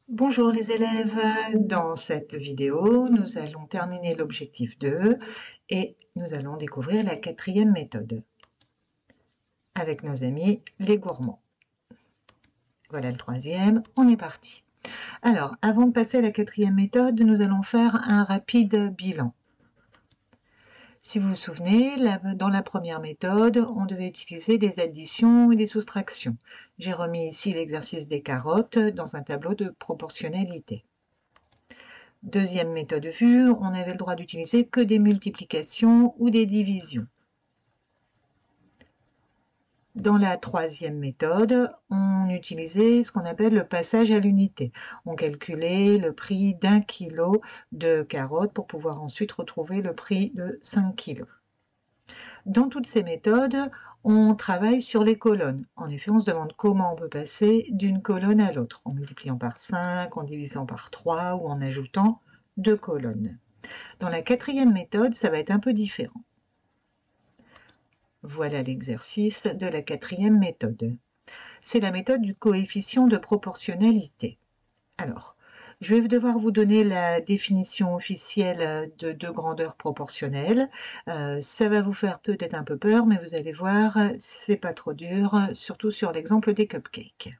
Bonjour les élèves, dans cette vidéo, nous allons terminer l'objectif 2 et nous allons découvrir la quatrième méthode avec nos amis les gourmands. Voilà le troisième, on est parti. Alors, avant de passer à la quatrième méthode, nous allons faire un rapide bilan. Si vous vous souvenez, dans la première méthode, on devait utiliser des additions et des soustractions. J'ai remis ici l'exercice des carottes dans un tableau de proportionnalité. Deuxième méthode vue, on avait le droit d'utiliser que des multiplications ou des divisions. Dans la troisième méthode, on utilisait ce qu'on appelle le passage à l'unité. On calculait le prix d'1 kilo de carottes pour pouvoir ensuite retrouver le prix de 5 kilos. Dans toutes ces méthodes, on travaille sur les colonnes. En effet, on se demande comment on peut passer d'une colonne à l'autre, en multipliant par 5, en divisant par 3 ou en ajoutant 2 colonnes. Dans la quatrième méthode, ça va être un peu différent. Voilà l'exercice de la quatrième méthode. C'est la méthode du coefficient de proportionnalité. Alors, je vais devoir vous donner la définition officielle de grandeur proportionnelle. Ça va vous faire peut-être un peu peur, mais vous allez voir, c'est pas trop dur, surtout sur l'exemple des cupcakes.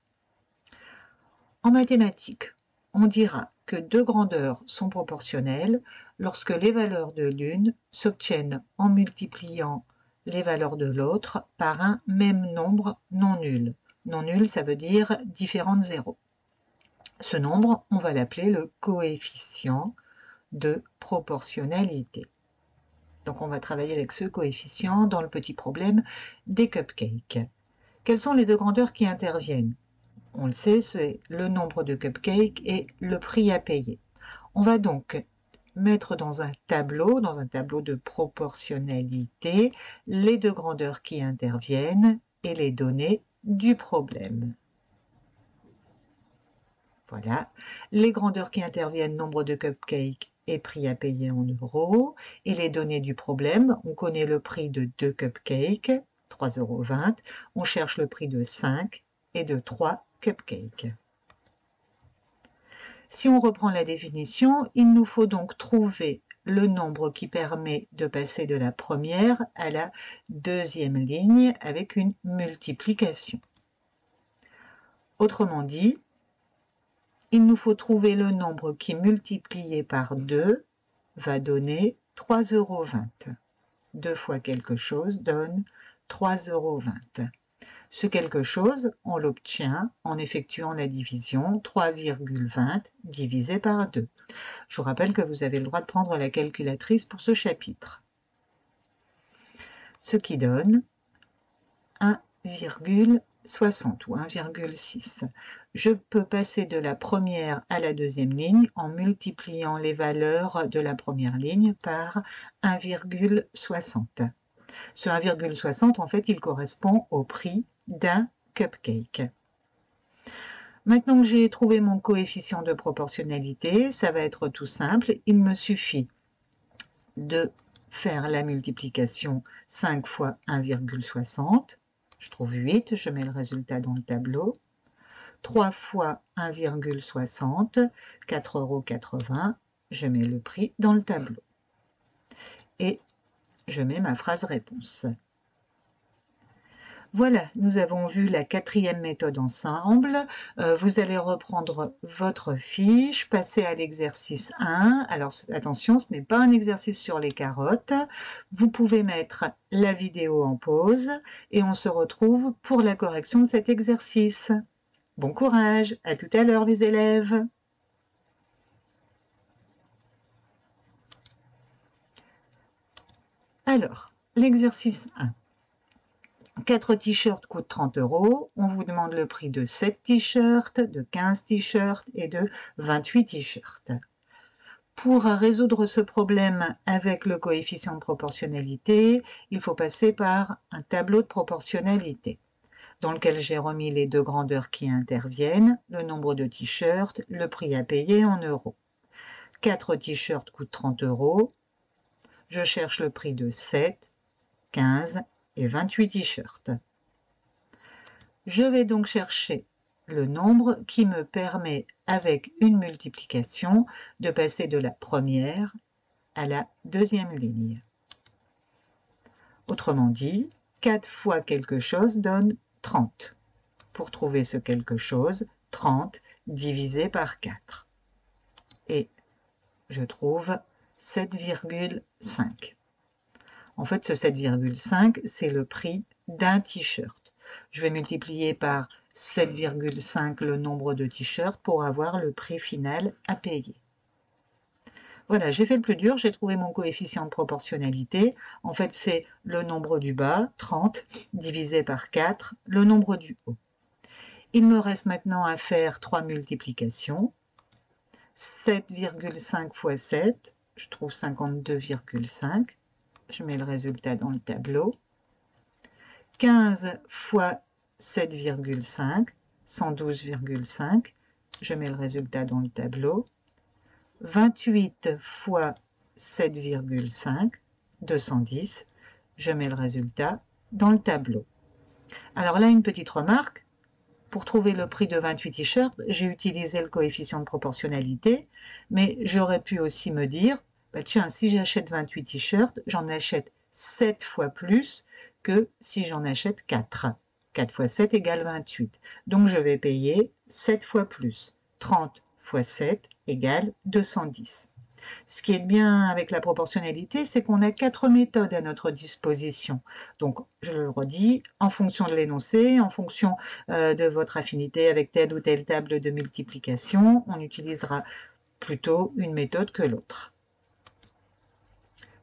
En mathématiques, on dira que deux grandeurs sont proportionnelles lorsque les valeurs de l'une s'obtiennent en multipliant les valeurs de l'autre par un même nombre non nul. Non nul, ça veut dire différent de 0. Ce nombre, on va l'appeler le coefficient de proportionnalité. Donc on va travailler avec ce coefficient dans le petit problème des cupcakes. Quelles sont les deux grandeurs qui interviennent? On le sait, c'est le nombre de cupcakes et le prix à payer. On va donc mettre dans un tableau de proportionnalité, les deux grandeurs qui interviennent et les données du problème. Voilà, les grandeurs qui interviennent, nombre de cupcakes et prix à payer en euros. Et les données du problème, on connaît le prix de 2 cupcakes, 3,20 €. On cherche le prix de 5 et de 3 cupcakes. Si on reprend la définition, il nous faut donc trouver le nombre qui permet de passer de la première à la deuxième ligne avec une multiplication. Autrement dit, il nous faut trouver le nombre qui, multiplié par 2, va donner 3,20 €. 2 fois quelque chose donne 3,20 €. Ce quelque chose, on l'obtient en effectuant la division 3,20 divisé par 2. Je vous rappelle que vous avez le droit de prendre la calculatrice pour ce chapitre. Ce qui donne 1,60 ou 1,6. Je peux passer de la première à la deuxième ligne en multipliant les valeurs de la première ligne par 1,60. Ce 1,60, en fait, il correspond au prix d'un cupcake. Maintenant que j'ai trouvé mon coefficient de proportionnalité, ça va être tout simple. Il me suffit de faire la multiplication 5 fois 1,60. Je trouve 8, je mets le résultat dans le tableau. 3 fois 1,60, 4,80 €, je mets le prix dans le tableau. Et je mets ma phrase réponse. Voilà, nous avons vu la quatrième méthode ensemble. Vous allez reprendre votre fiche, passer à l'exercice 1. Alors attention, ce n'est pas un exercice sur les carottes. Vous pouvez mettre la vidéo en pause et on se retrouve pour la correction de cet exercice. Bon courage, à tout à l'heure les élèves. Alors, l'exercice 1. 4 t-shirts coûtent 30 €. On vous demande le prix de 7 t-shirts, de 15 t-shirts et de 28 t-shirts. Pour résoudre ce problème avec le coefficient de proportionnalité, il faut passer par un tableau de proportionnalité dans lequel j'ai remis les deux grandeurs qui interviennent, le nombre de t-shirts, le prix à payer en euros. 4 t-shirts coûtent 30 €. Je cherche le prix de 7, 15 et 28 t-shirts. Je vais donc chercher le nombre qui me permet, avec une multiplication, de passer de la première à la deuxième ligne. Autrement dit, 4 fois quelque chose donne 30. Pour trouver ce quelque chose, 30 divisé par 4. Et je trouve 7,5. En fait, ce 7,5, c'est le prix d'un t-shirt. Je vais multiplier par 7,5 le nombre de t-shirts pour avoir le prix final à payer. Voilà, j'ai fait le plus dur, j'ai trouvé mon coefficient de proportionnalité. En fait, c'est le nombre du bas, 30, divisé par 4, le nombre du haut. Il me reste maintenant à faire 3 multiplications. 7,5 fois 7, je trouve 52,5. Je mets le résultat dans le tableau. 15 fois 7,5, 112,5. Je mets le résultat dans le tableau. 28 fois 7,5, 210. Je mets le résultat dans le tableau. Alors là, une petite remarque. Pour trouver le prix de 28 t-shirts, j'ai utilisé le coefficient de proportionnalité, mais j'aurais pu aussi me dire, bah tiens, si j'achète 28 t-shirts, j'en achète 7 fois plus que si j'en achète 4. 4 fois 7 égale 28. Donc je vais payer 7 fois plus. 30 fois 7 égale 210. Ce qui est bien avec la proportionnalité, c'est qu'on a 4 méthodes à notre disposition. Donc, je le redis, en fonction de l'énoncé, en fonction de votre affinité avec telle ou telle table de multiplication, on utilisera plutôt une méthode que l'autre.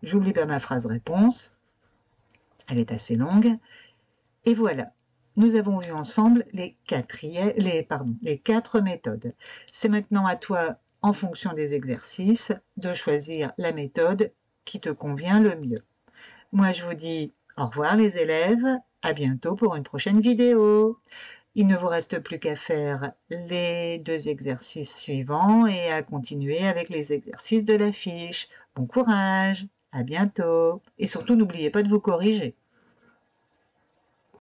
J'oublie pas ma phrase réponse. Elle est assez longue. Et voilà. Nous avons vu ensemble les 4 méthodes. C'est maintenant à toi, en fonction des exercices, de choisir la méthode qui te convient le mieux. Moi, je vous dis au revoir les élèves, à bientôt pour une prochaine vidéo. Il ne vous reste plus qu'à faire les 2 exercices suivants et à continuer avec les exercices de la fiche. Bon courage, à bientôt et surtout n'oubliez pas de vous corriger.